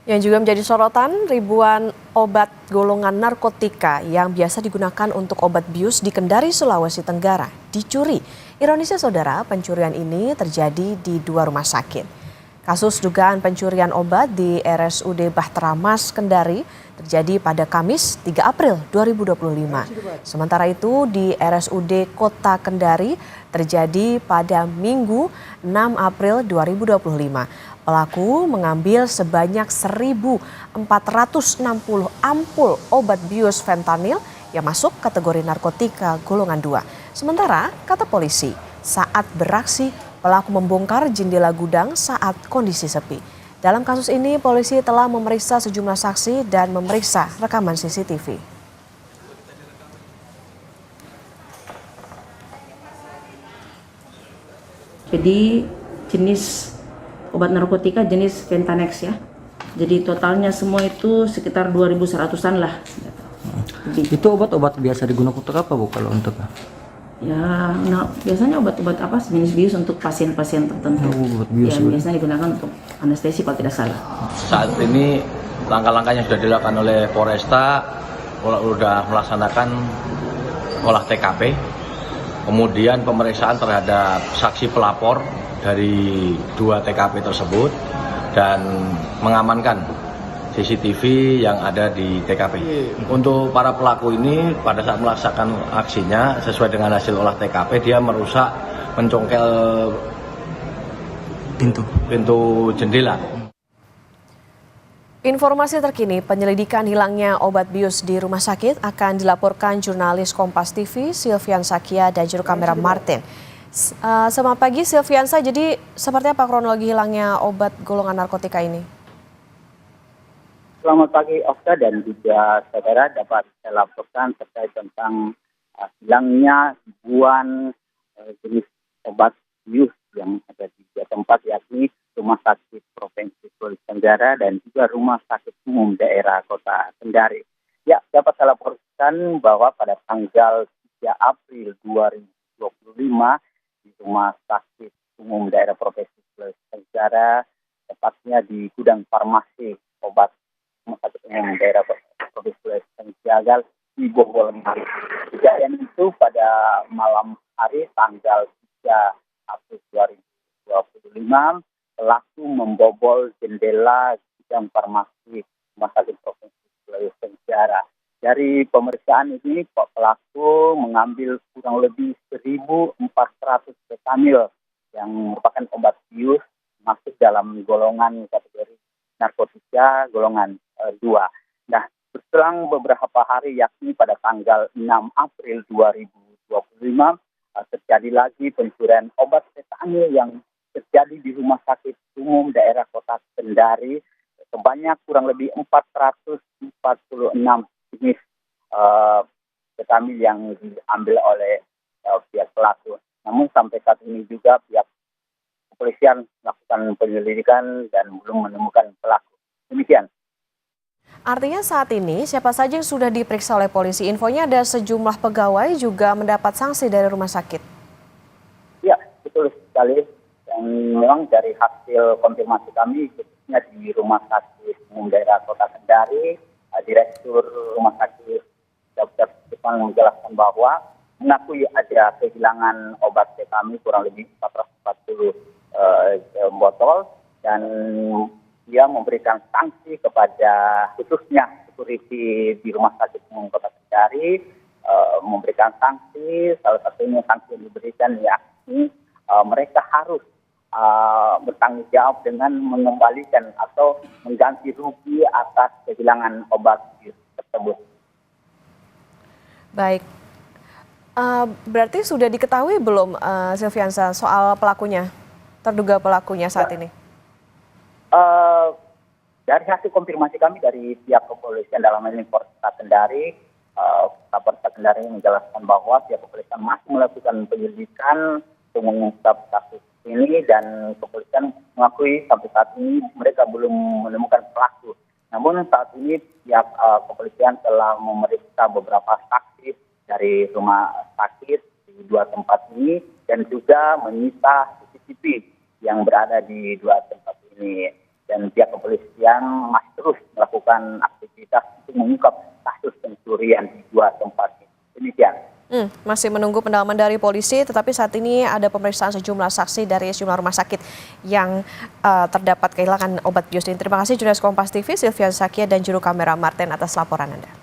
Yang juga menjadi sorotan, ribuan obat golongan narkotika yang biasa digunakan untuk obat bius di Kendari, Sulawesi Tenggara dicuri. Ironisnya saudara, pencurian ini terjadi di dua rumah sakit. Kasus dugaan pencurian obat di RSUD Bahtera Mas Kendari terjadi pada Kamis 3 April 2025. Sementara itu di RSUD Kota Kendari terjadi pada Minggu 6 April 2025. Pelaku mengambil sebanyak 1.460 ampul obat bius fentanyl yang masuk kategori narkotika golongan 2. Sementara, kata polisi, saat beraksi pelaku membongkar jendela gudang saat kondisi sepi. Dalam kasus ini, polisi telah memeriksa sejumlah saksi dan memeriksa rekaman CCTV. Jadi jenis obat narkotika jenis Fentanex ya. Jadi totalnya semua itu sekitar 2.100-an lah. Itu obat-obat biasa digunakan untuk apa Bu kalau untuk? Ya, nah, biasanya obat-obat apa jenis bius untuk pasien-pasien tertentu. Obat bius ya, biasanya digunakan untuk anestesi kalau tidak salah. Saat ini langkah-langkah yang sudah dilakukan oleh Polresta sudah melaksanakan olah TKP, kemudian pemeriksaan terhadap saksi pelapor dari 2 TKP tersebut dan mengamankan CCTV yang ada di TKP. Untuk para pelaku ini pada saat melaksanakan aksinya sesuai dengan hasil olah TKP, dia merusak mencongkel pintu jendela. Informasi terkini, penyelidikan hilangnya obat bius di rumah sakit akan dilaporkan jurnalis Kompas TV Silvian Sakia dan juru kamera Martin. Selamat pagi Silviansa, jadi seperti apa kronologi hilangnya obat golongan narkotika ini? Selamat pagi Okta dan juga saudara, dapat saya laporkan terkait tentang hilangnya ribuan jenis obat bius yang ada di 2 tempat, yakni Rumah Sakit Provinsi Sulawesi Tenggara dan juga Rumah Sakit Umum Daerah Kota Kendari. Ya, dapat saya laporkan bahwa pada tanggal 3 April 2025 di Rumah Sakit Umum Daerah Provinsi Sulawesi Tenggara, tepatnya di gudang farmasi obat Rumah Sakit Umum Daerah Provinsi Sulawesi Tenggara dibobol. Kejadian itu pada malam hari tanggal 3 April 2025, pelaku membobol jendela gudang farmasi Rumah Sakit Provinsi Sulawesi Tenggara. Dari pemeriksaan ini, pelaku mengambil kurang lebih 1.400 fentanyl yang merupakan obat bius masuk dalam golongan kategori narkotika golongan 2. Nah, berselang beberapa hari, yakni pada tanggal 6 April 2025, terjadi lagi pencurian obat fentanyl yang terjadi di Rumah Sakit Umum Daerah Kota Kendari sebanyak kurang lebih 446 jenis fentanyl yang diambil oleh pihak pelaku. Namun sampai saat ini juga pihak kepolisian melakukan penyelidikan dan belum menemukan pelaku. Demikian. Artinya saat ini siapa saja yang sudah diperiksa oleh polisi? Infonya ada sejumlah pegawai juga mendapat sanksi dari rumah sakit. Ya, betul sekali. Dan memang dari hasil konfirmasi kami, khususnya di Rumah Sakit Umum Daerah Kota Kendari, Direktur Rumah Sakit Dr. Stefan menjelaskan bahwa mengakui ada kehilangan obat kami kurang lebih 440 botol, dan dia memberikan sanksi kepada khususnya security di Rumah Sakit Umum Kota Kendari, memberikan sanksi, salah satunya sanksi yang diberikan yakni mereka harus bertanggung jawab dengan mengembalikan atau mengganti rugi atas kehilangan obat tersebut. Baik, berarti sudah diketahui belum Silviansa soal pelakunya, terduga pelakunya saat ini? Dari hasil konfirmasi kami dari pihak kepolisian dalam hal ini Polresta Kendari, Polresta Kendari menjelaskan bahwa pihak kepolisian masih melakukan penyelidikan untuk mengungkap kasus ini, dan kepolisian mengakui sampai saat ini mereka belum menemukan pelaku. Namun saat ini pihak kepolisian telah memeriksa beberapa saksi dari rumah sakit di 2 tempat ini dan juga menyita CCTV yang berada di 2 tempat ini. dan pihak kepolisian masih terus melakukan aktivitas untuk mengungkap kasus pencurian di 2 tempat. Demikian. Masih menunggu pendalaman dari polisi, tetapi saat ini ada pemeriksaan sejumlah saksi dari sejumlah rumah sakit yang terdapat kehilangan obat bius. Terima kasih jurnalis Kompas TV Silvian Sakia dan juru kamera Martin atas laporan Anda.